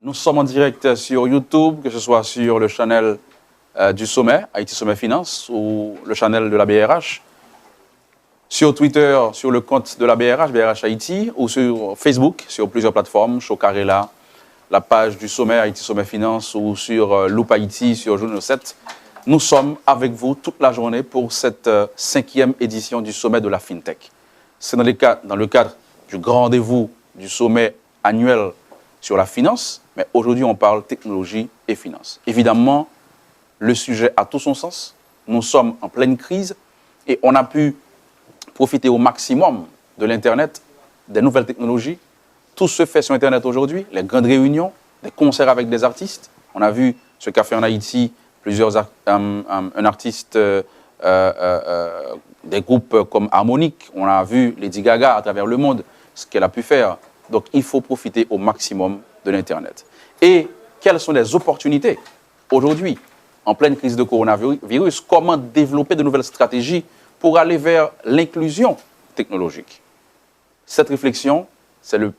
Nous sommes en direct sur YouTube, que ce soit sur le channel du Sommet, Haïti Sommet Finance, ou le channel de la BRH, sur Twitter, sur le compte de la BRH, BRH Haïti, ou sur Facebook, sur plusieurs plateformes, Chocarella, la page du Sommet, Haïti Sommet Finance, ou sur Loop Haïti, sur Journal 7. Nous sommes avec vous toute la journée pour cette 5e édition du Sommet de la FinTech. C'est dans le cadre du grand rendez-vous du Sommet annuel sur la finance, mais aujourd'hui on parle technologie et finance. Évidemment, le sujet a tout son sens. Nous sommes en pleine crise et on a pu profiter au maximum de l'Internet, des nouvelles technologies. Tout se fait sur Internet aujourd'hui, les grandes réunions, des concerts avec des artistes. On a vu ce qu'a fait en Haïti un artiste, des groupes comme Harmonique. On a vu Lady Gaga à travers le monde, ce qu'elle a pu faire. Donc, il faut profiter au maximum de l'Internet. Et quelles sont les opportunités aujourd'hui, en pleine crise de coronavirus? Comment développer de nouvelles stratégies pour aller vers l'inclusion technologique? Cette réflexion, c'est le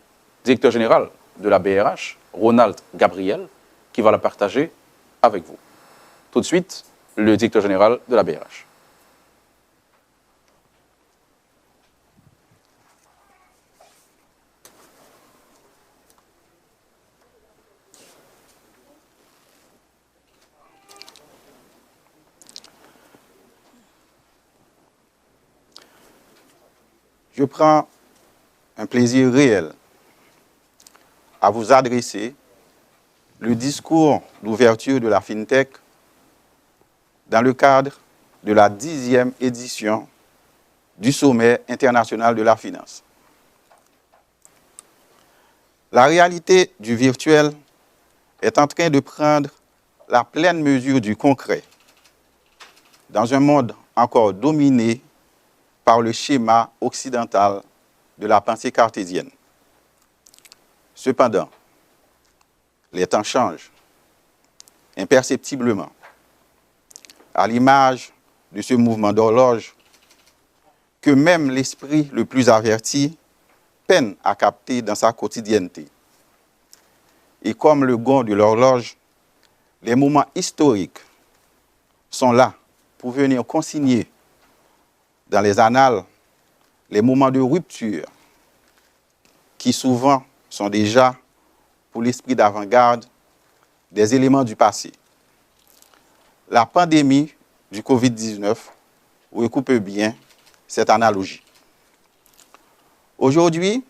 directeur général de la BRH, Ronald Gabriel, qui va la partager avec vous. Tout de suite, le directeur général de la BRH. Je prends un plaisir réel à vous adresser le discours d'ouverture de la FinTech dans le cadre de la 10e édition du Sommet international de la finance. La réalité du virtuel est en train de prendre la pleine mesure du concret dans un monde encore dominé par le schéma occidental de la pensée cartésienne. Cependant, les temps changent imperceptiblement, à l'image de ce mouvement d'horloge que même l'esprit le plus averti peine à capter dans sa quotidienneté. Et comme le gond de l'horloge, les moments historiques sont là pour venir consigner dans les annales les moments de rupture qui souvent sont déjà, pour l'esprit d'avant-garde, des éléments du passé. La pandémie du Covid-19 recoupe bien cette analogie. Aujourd'hui,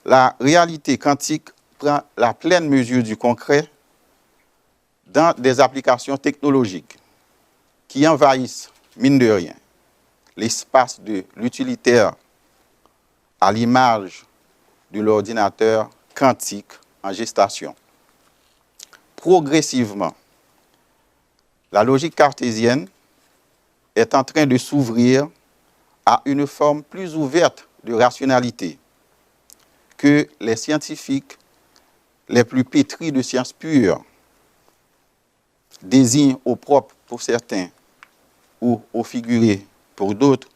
la réalité quantique prend la pleine mesure du concret dans des applications technologiques qui envahissent, mine de rien, l'espace de l'utilitaire à l'image de l'ordinateur quantique en gestation. Progressivement, la logique cartésienne est en train de s'ouvrir à une forme plus ouverte de rationalité que les scientifiques les plus pétris de sciences pures désignent au propre pour certains ou au figuré pour d'autres,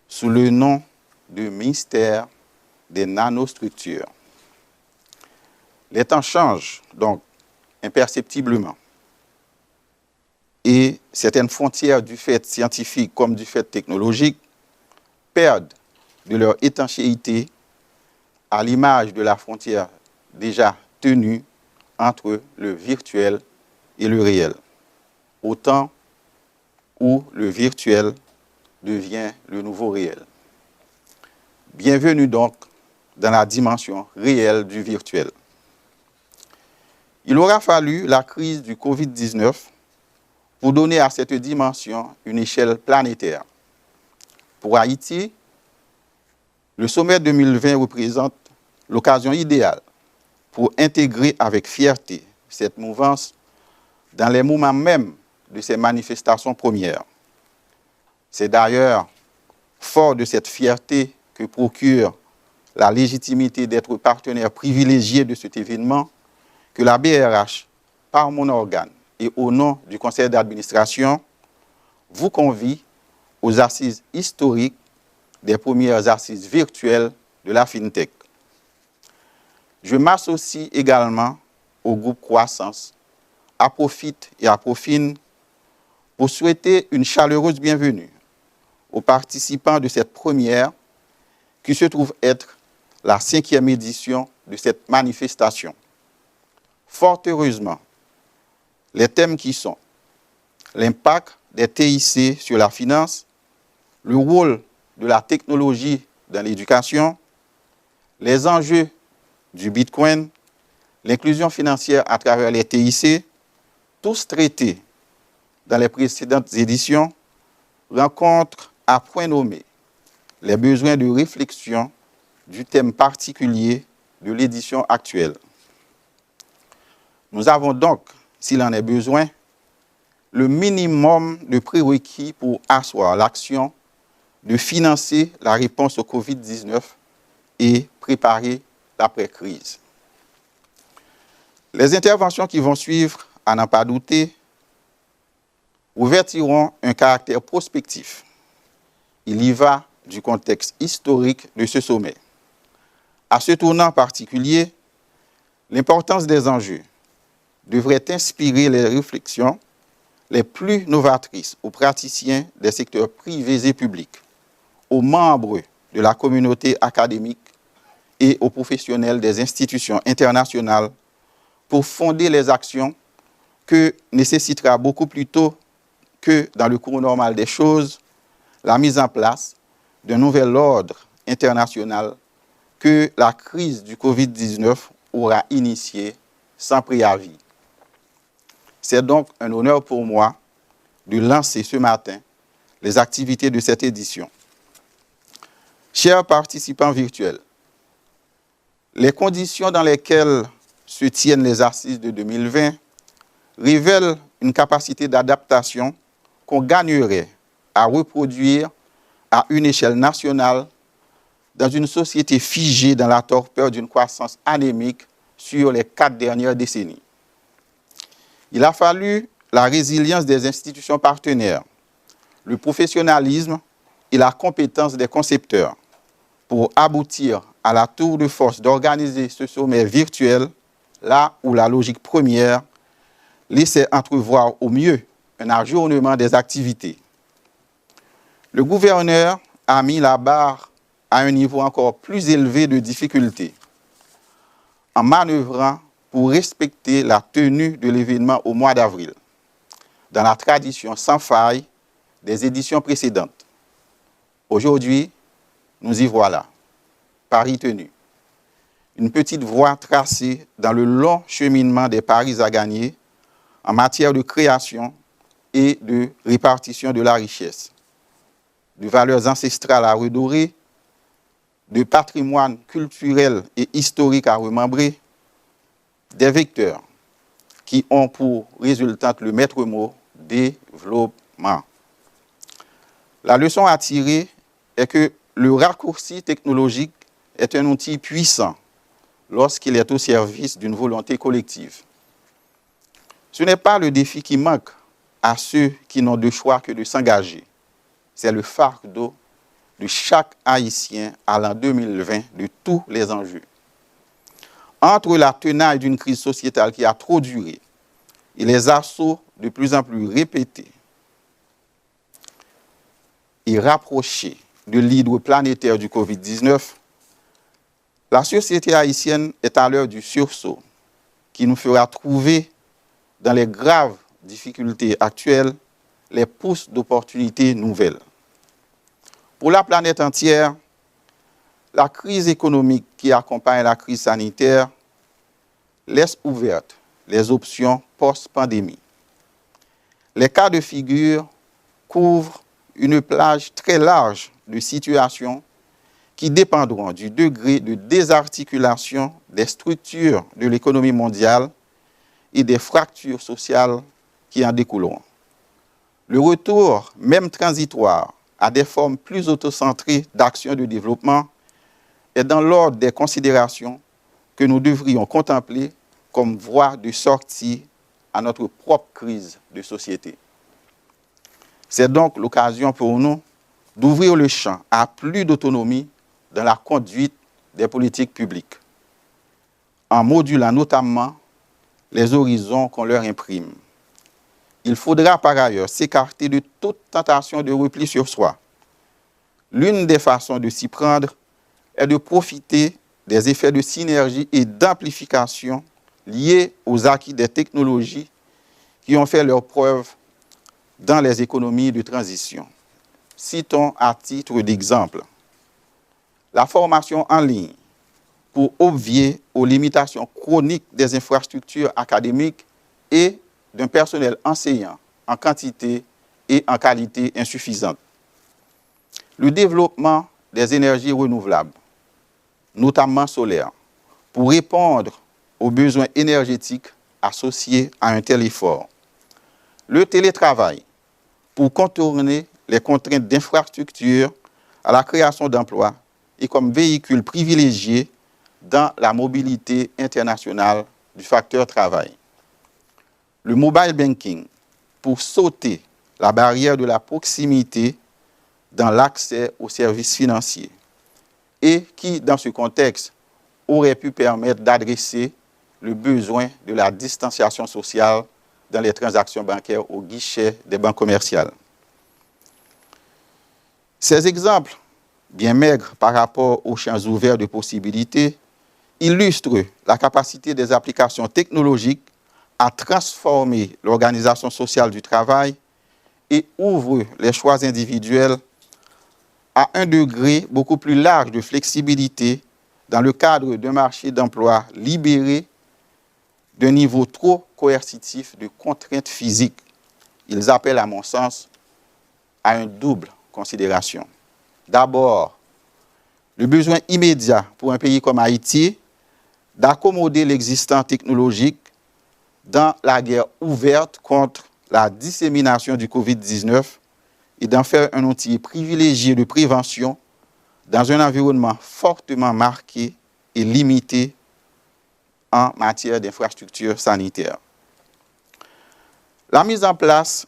sous le nom de mystère des nanostructures. Les temps changent donc imperceptiblement et certaines frontières du fait scientifique comme du fait technologique perdent de leur étanchéité à l'image de la frontière déjà tenue entre le virtuel et le réel, au temps où le virtuel devient le nouveau réel. Bienvenue donc dans la dimension réelle du virtuel. Il aura fallu la crise du Covid-19 pour donner à cette dimension une échelle planétaire. Pour Haïti, le sommet 2020 représente l'occasion idéale pour intégrer avec fierté cette mouvance dans les moments même de ces manifestations premières. C'est d'ailleurs fort de cette fierté que procure la légitimité d'être partenaire privilégié de cet événement que la BRH, par mon organe et au nom du conseil d'administration, vous convie aux assises historiques des premières assises virtuelles de la FinTech. Je m'associe également au groupe Croissance, à Profit et à Profine pour souhaiter une chaleureuse bienvenue aux participants de cette première qui se trouve être la 5e édition de cette manifestation. Fort heureusement, les thèmes qui sont l'impact des TIC sur la finance, le rôle de la technologie dans l'éducation, les enjeux du Bitcoin, l'inclusion financière à travers les TIC, tous traités dans les précédentes éditions, rencontrent à point nommé les besoins de réflexion du thème particulier de l'édition actuelle. Nous avons donc, s'il en est besoin, le minimum de prérequis pour asseoir l'action de financer la réponse au Covid-19 et préparer l'après-crise. Les interventions qui vont suivre, à n'en pas douter, revêtiront un caractère prospectif. Il y va du contexte historique de ce sommet. À ce tournant particulier, l'importance des enjeux devrait inspirer les réflexions les plus novatrices aux praticiens des secteurs privés et publics, aux membres de la communauté académique et aux professionnels des institutions internationales pour fonder les actions que nécessitera beaucoup plus tôt que dans le cours normal des choses la mise en place d'un nouvel ordre international que la crise du Covid-19 aura initié sans préavis. C'est donc un honneur pour moi de lancer ce matin les activités de cette édition. Chers participants virtuels, les conditions dans lesquelles se tiennent les assises de 2020 révèlent une capacité d'adaptation qu'on gagnerait à reproduire à une échelle nationale dans une société figée dans la torpeur d'une croissance anémique sur les 4 dernières décennies. Il a fallu la résilience des institutions partenaires, le professionnalisme et la compétence des concepteurs pour aboutir à la tour de force d'organiser ce sommet virtuel là où la logique première laissait entrevoir au mieux un ajournement des activités. Le gouverneur a mis la barre à un niveau encore plus élevé de difficulté en manœuvrant pour respecter la tenue de l'événement au mois d'avril, dans la tradition sans faille des éditions précédentes. Aujourd'hui, nous y voilà, pari tenu. Une petite voie tracée dans le long cheminement des paris à gagner en matière de création et de répartition de la richesse, de valeurs ancestrales à redorer, de patrimoine culturel et historique à remembrer, des vecteurs qui ont pour résultante le maître mot développement. La leçon à tirer est que le raccourci technologique est un outil puissant lorsqu'il est au service d'une volonté collective. Ce n'est pas le défi qui manque à ceux qui n'ont de choix que de s'engager. C'est le fardeau de chaque Haïtien à l'an 2020 de tous les enjeux. Entre la tenaille d'une crise sociétale qui a trop duré et les assauts de plus en plus répétés et rapprochés de l'hydre planétaire du Covid-19, la société haïtienne est à l'heure du sursaut qui nous fera trouver dans les graves difficultés actuelles les pousses d'opportunités nouvelles. Pour la planète entière, la crise économique qui accompagne la crise sanitaire laisse ouvertes les options post-pandémie. Les cas de figure couvrent une plage très large de situations qui dépendront du degré de désarticulation des structures de l'économie mondiale et des fractures sociales qui en découleront. Le retour, même transitoire, à des formes plus autocentrées d'action de développement est dans l'ordre des considérations que nous devrions contempler comme voie de sortie à notre propre crise de société. C'est donc l'occasion pour nous d'ouvrir le champ à plus d'autonomie dans la conduite des politiques publiques. en modulant notamment les horizons qu'on leur imprime. Il faudra par ailleurs s'écarter de toute tentation de repli sur soi. L'une des façons de s'y prendre est de profiter des effets de synergie et d'amplification liés aux acquis des technologies qui ont fait leurs preuves dans les économies de transition. Citons à titre d'exemple la formation en ligne pour obvier aux limitations chroniques des infrastructures académiques et d'un personnel enseignant en quantité et en qualité insuffisante. Le développement des énergies renouvelables, notamment solaires, pour répondre aux besoins énergétiques associés à un tel effort. Le télétravail, pour contourner les contraintes d'infrastructure à la création d'emplois et comme véhicule privilégié dans la mobilité internationale du facteur travail. Le mobile banking, pour sauter la barrière de la proximité dans l'accès aux services financiers et qui, dans ce contexte, aurait pu permettre d'adresser le besoin de la distanciation sociale dans les transactions bancaires au guichet des banques commerciales. Ces exemples, bien maigres par rapport aux champs ouverts de possibilités, illustrent la capacité des applications technologiques à transformer l'organisation sociale du travail et ouvrent les choix individuels à un degré beaucoup plus large de flexibilité dans le cadre d'un marché d'emploi libéré d'un niveau trop coercitif de contraintes physiques. Ils appellent, à mon sens, à une double considération. D'abord, le besoin immédiat pour un pays comme Haïti d'accommoder l'existant technologique dans la guerre ouverte contre la dissémination du Covid-19 et d'en faire un outil privilégié de prévention dans un environnement fortement marqué et limité en matière d'infrastructures sanitaires. La mise en place,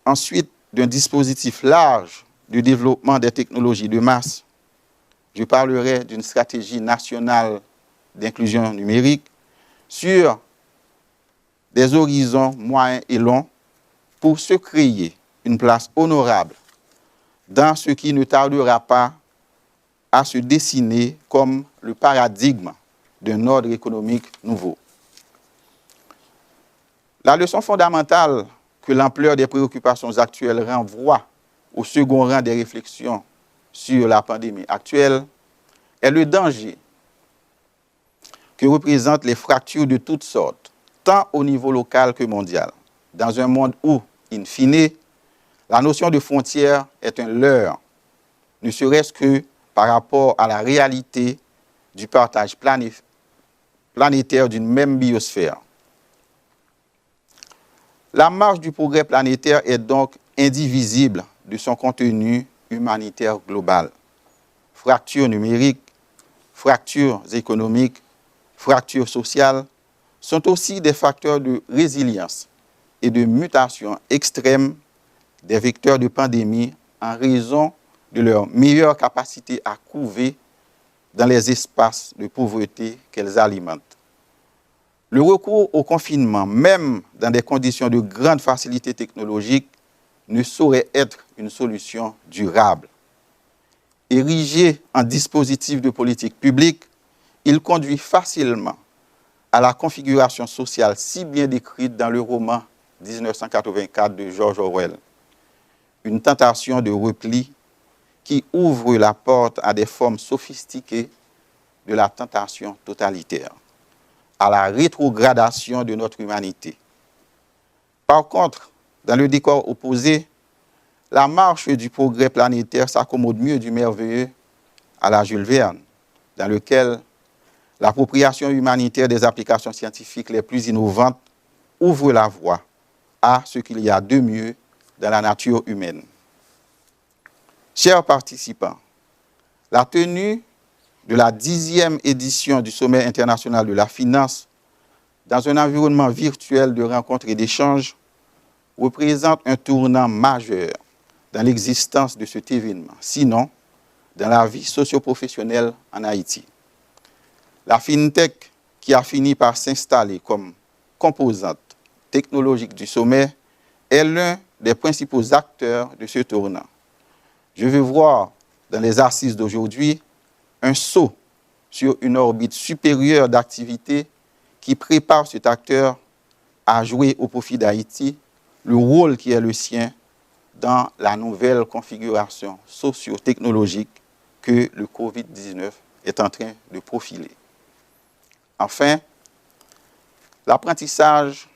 ensuite, d'un dispositif large de développement des technologies de masse. Je parlerai d'une stratégie nationale d'inclusion numérique sur des horizons moyens et longs pour se créer une place honorable dans ce qui ne tardera pas à se dessiner comme le paradigme d'un ordre économique nouveau. La leçon fondamentale que l'ampleur des préoccupations actuelles renvoie au second rang des réflexions sur la pandémie actuelle est le danger que représentent les fractures de toutes sortes, tant au niveau local que mondial, dans un monde où, in fine, la notion de frontière est un leurre, ne serait-ce que par rapport à la réalité du partage planétaire d'une même biosphère. La marche du progrès planétaire est donc indivisible de son contenu humanitaire global. Fractures numériques, fractures économiques, fractures sociales sont aussi des facteurs de résilience et de mutation extrême des vecteurs de pandémie en raison de leur meilleure capacité à couver dans les espaces de pauvreté qu'elles alimentent. Le recours au confinement, même dans des conditions de grande facilité technologique, ne saurait être une solution durable. Érigé en dispositif de politique publique, il conduit facilement à la configuration sociale si bien décrite dans le roman 1984 de George Orwell. Une tentation de repli qui ouvre la porte à des formes sophistiquées de la tentation totalitaire, à la rétrogradation de notre humanité. Par contre, dans le décor opposé, la marche du progrès planétaire s'accommode mieux du merveilleux à la Jules Verne, dans lequel l'appropriation humanitaire des applications scientifiques les plus innovantes ouvre la voie à ce qu'il y a de mieux dans la nature humaine. Chers participants, la tenue de la 10e édition du Sommet international de la finance dans un environnement virtuel de rencontres et d'échanges représente un tournant majeur dans l'existence de cet événement, sinon dans la vie socio-professionnelle en Haïti. La FinTech, qui a fini par s'installer comme composante technologique du sommet, est l'un des principaux acteurs de ce tournant. Je veux voir dans les assises d'aujourd'hui un saut sur une orbite supérieure d'activité qui prépare cet acteur à jouer au profit d'Haïti le rôle qui est le sien dans la nouvelle configuration socio-technologique que le Covid-19 est en train de profiler. Enfin, l'apprentissage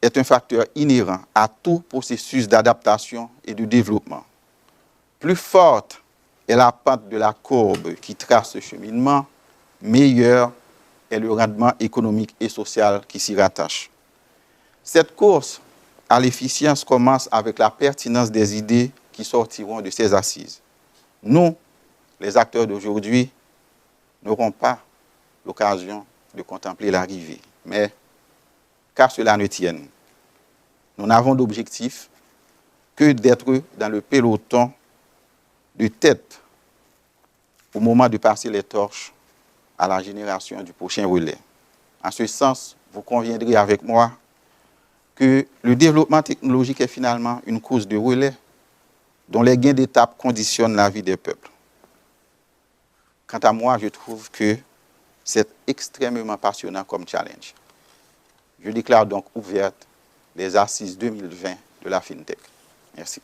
est un facteur inhérent à tout processus d'adaptation et de développement. Plus forte est la pente de la courbe qui trace ce cheminement, meilleur est le rendement économique et social qui s'y rattache. Cette course à l'efficience commence avec la pertinence des idées qui sortiront de ces assises. Nous, les acteurs d'aujourd'hui, n'aurons pas l'occasion de contempler l'arrivée, mais qu'à cela ne tienne, nous n'avons d'objectif que d'être dans le peloton de tête au moment de passer les torches à la génération du prochain relais. En ce sens, vous conviendrez avec moi que le développement technologique est finalement une cause de relais dont les gains d'étape conditionnent la vie des peuples. Quant à moi, je trouve que c'est extrêmement passionnant comme challenge. Je déclare donc ouverte les assises 2020 de la FinTech. Merci.